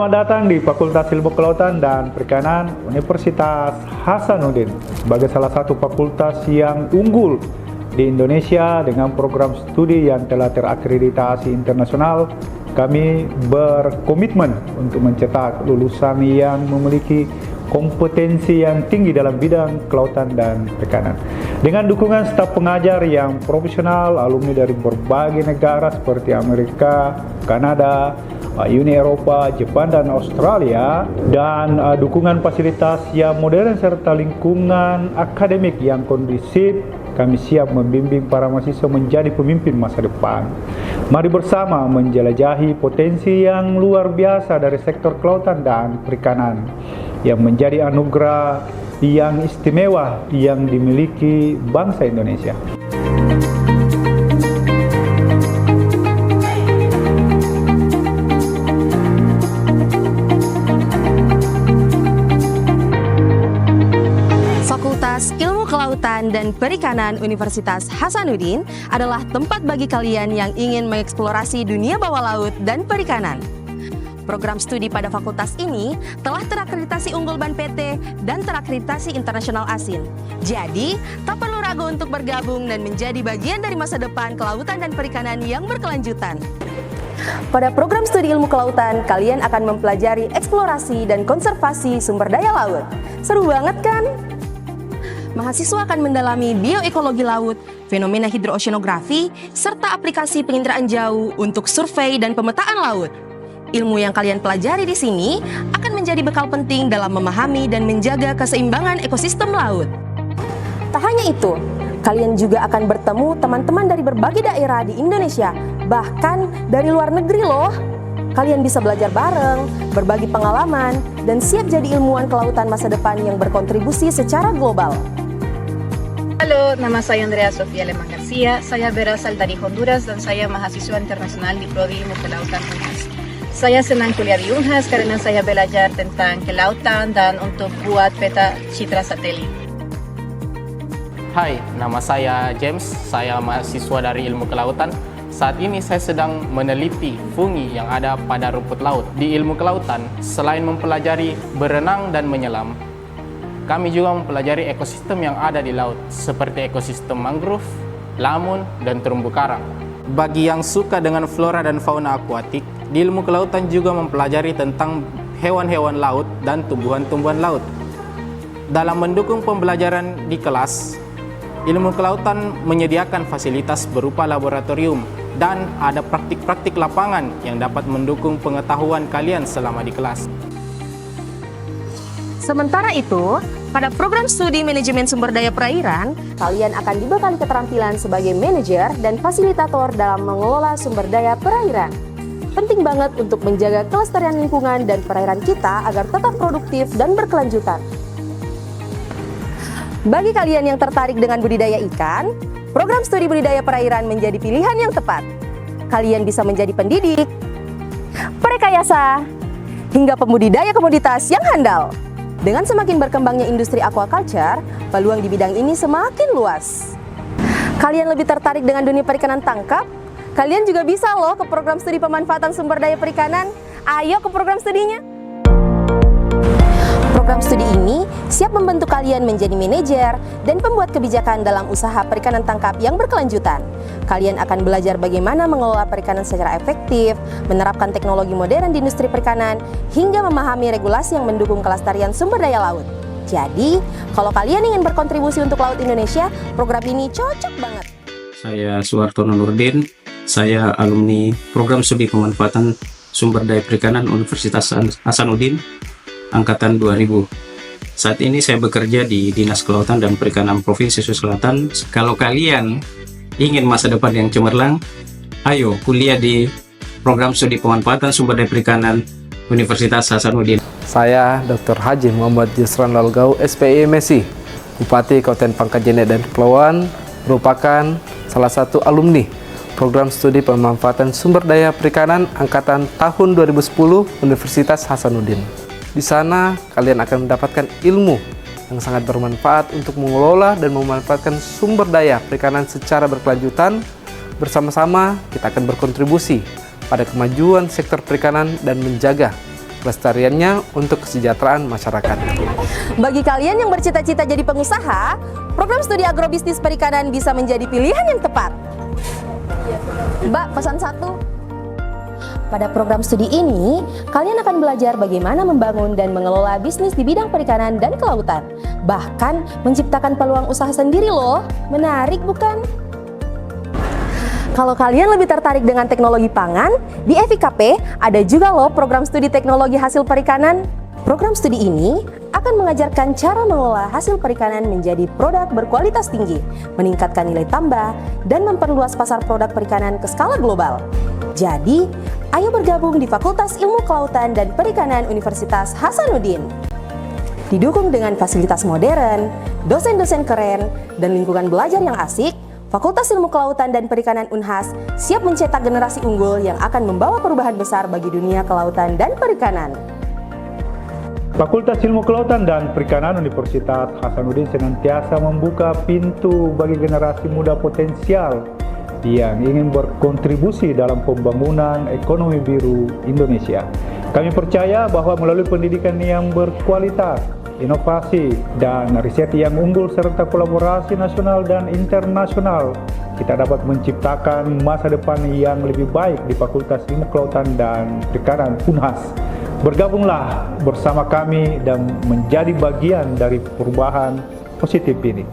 Selamat datang di Fakultas Ilmu Kelautan dan Perikanan Universitas Hasanuddin sebagai salah satu fakultas yang unggul di Indonesia dengan program studi yang telah terakreditasi internasional. Kami berkomitmen untuk mencetak lulusan yang memiliki kompetensi yang tinggi dalam bidang kelautan dan perikanan. Dengan dukungan staf pengajar yang profesional, alumni dari berbagai negara seperti Amerika, Kanada, Uni Eropa, Jepang, dan Australia, dan dukungan fasilitas yang modern serta lingkungan akademik yang kondusif, kami siap membimbing para mahasiswa menjadi pemimpin masa depan. Mari bersama menjelajahi potensi yang luar biasa dari sektor kelautan dan perikanan yang menjadi anugerah yang istimewa yang dimiliki bangsa Indonesia. Fakultas Ilmu Kelautan dan Perikanan Universitas Hasanuddin adalah tempat bagi kalian yang ingin mengeksplorasi dunia bawah laut dan perikanan. Program studi pada fakultas ini telah terakreditasi unggul BAN PT dan terakreditasi internasional ASIN. Jadi, tak perlu ragu untuk bergabung dan menjadi bagian dari masa depan kelautan dan perikanan yang berkelanjutan. Pada program studi ilmu kelautan, kalian akan mempelajari eksplorasi dan konservasi sumber daya laut. Seru banget kan? Mahasiswa akan mendalami bioekologi laut, fenomena hidrooceanografi, serta aplikasi penginderaan jauh untuk survei dan pemetaan laut. Ilmu yang kalian pelajari di sini akan menjadi bekal penting dalam memahami dan menjaga keseimbangan ekosistem laut. Tak hanya itu, kalian juga akan bertemu teman-teman dari berbagai daerah di Indonesia, bahkan dari luar negeri loh. Kalian bisa belajar bareng, berbagi pengalaman, dan siap jadi ilmuwan kelautan masa depan yang berkontribusi secara global. Halo, nama saya Andrea Sofia Lemán García, saya berasal dari Honduras dan saya mahasiswa internasional di Prodi Ilmu Kelautan UNHAS. Saya senang kuliah di UNHAS karena saya belajar tentang kelautan dan untuk buat peta citra satelit. Hai, nama saya James, saya mahasiswa dari Ilmu Kelautan. Saat ini saya sedang meneliti fungi yang ada pada rumput laut. Di Ilmu Kelautan, selain mempelajari berenang dan menyelam, kami juga mempelajari ekosistem yang ada di laut, seperti ekosistem mangrove, lamun, dan terumbu karang. Bagi yang suka dengan flora dan fauna akuatik, di Ilmu Kelautan juga mempelajari tentang hewan-hewan laut dan tumbuhan-tumbuhan laut. Dalam mendukung pembelajaran di kelas, Ilmu Kelautan menyediakan fasilitas berupa laboratorium dan ada praktik-praktik lapangan yang dapat mendukung pengetahuan kalian selama di kelas. Sementara itu, pada program studi manajemen sumber daya perairan, kalian akan dibekali keterampilan sebagai manajer dan fasilitator dalam mengelola sumber daya perairan. Penting banget untuk menjaga kelestarian lingkungan dan perairan kita agar tetap produktif dan berkelanjutan. Bagi kalian yang tertarik dengan budidaya ikan, program studi budidaya perairan menjadi pilihan yang tepat. Kalian bisa menjadi pendidik, perekayasa, hingga pembudidaya komoditas yang handal. Dengan semakin berkembangnya industri aquaculture, peluang di bidang ini semakin luas. Kalian lebih tertarik dengan dunia perikanan tangkap? Kalian juga bisa loh ke program studi pemanfaatan sumber daya perikanan. Ayo ke program studinya. Program studi ini siap membantu kalian menjadi manajer dan pembuat kebijakan dalam usaha perikanan tangkap yang berkelanjutan. Kalian akan belajar bagaimana mengelola perikanan secara efektif, menerapkan teknologi modern di industri perikanan, hingga memahami regulasi yang mendukung kelestarian sumber daya laut. Jadi, kalau kalian ingin berkontribusi untuk laut Indonesia, program ini cocok banget. Saya Suhartono Nurdin, saya alumni program studi pemanfaatan sumber daya perikanan Universitas Hasanuddin angkatan 2000. Saat ini saya bekerja di Dinas Kelautan dan Perikanan Provinsi Sulawesi Selatan. Kalau kalian ingin masa depan yang cemerlang, ayo kuliah di program studi pemanfaatan sumber daya perikanan Universitas Hasanuddin. Saya Dr. Haji Muhammad Yusran Lalgau, SPI MSI, Bupati Kabupaten Pangkal Janet dan Kepulauan, merupakan salah satu alumni program studi pemanfaatan sumber daya perikanan angkatan tahun 2010 Universitas Hasanuddin. Di sana kalian akan mendapatkan ilmu yang sangat bermanfaat untuk mengelola dan memanfaatkan sumber daya perikanan secara berkelanjutan. Bersama-sama kita akan berkontribusi pada kemajuan sektor perikanan dan menjaga pelestariannya untuk kesejahteraan masyarakat. Bagi kalian yang bercita-cita jadi pengusaha, program studi agrobisnis perikanan bisa menjadi pilihan yang tepat. Mbak, pesan satu. Pada program studi ini, kalian akan belajar bagaimana membangun dan mengelola bisnis di bidang perikanan dan kelautan. Bahkan menciptakan peluang usaha sendiri loh. Menarik bukan? Kalau kalian lebih tertarik dengan teknologi pangan, di FIKP ada juga loh program studi teknologi hasil perikanan. Program studi ini akan mengajarkan cara mengelola hasil perikanan menjadi produk berkualitas tinggi, meningkatkan nilai tambah, dan memperluas pasar produk perikanan ke skala global. Jadi, ayo bergabung di Fakultas Ilmu Kelautan dan Perikanan Universitas Hasanuddin. Didukung dengan fasilitas modern, dosen-dosen keren, dan lingkungan belajar yang asik, Fakultas Ilmu Kelautan dan Perikanan Unhas siap mencetak generasi unggul yang akan membawa perubahan besar bagi dunia kelautan dan perikanan. Fakultas Ilmu Kelautan dan Perikanan Universitas Hasanuddin senantiasa membuka pintu bagi generasi muda potensial yang ingin berkontribusi dalam pembangunan ekonomi biru Indonesia. Kami percaya bahwa melalui pendidikan yang berkualitas, inovasi, dan riset yang unggul serta kolaborasi nasional dan internasional, kita dapat menciptakan masa depan yang lebih baik di Fakultas Ilmu Kelautan dan Perikanan Unhas. Bergabunglah bersama kami dan menjadi bagian dari perubahan positif ini.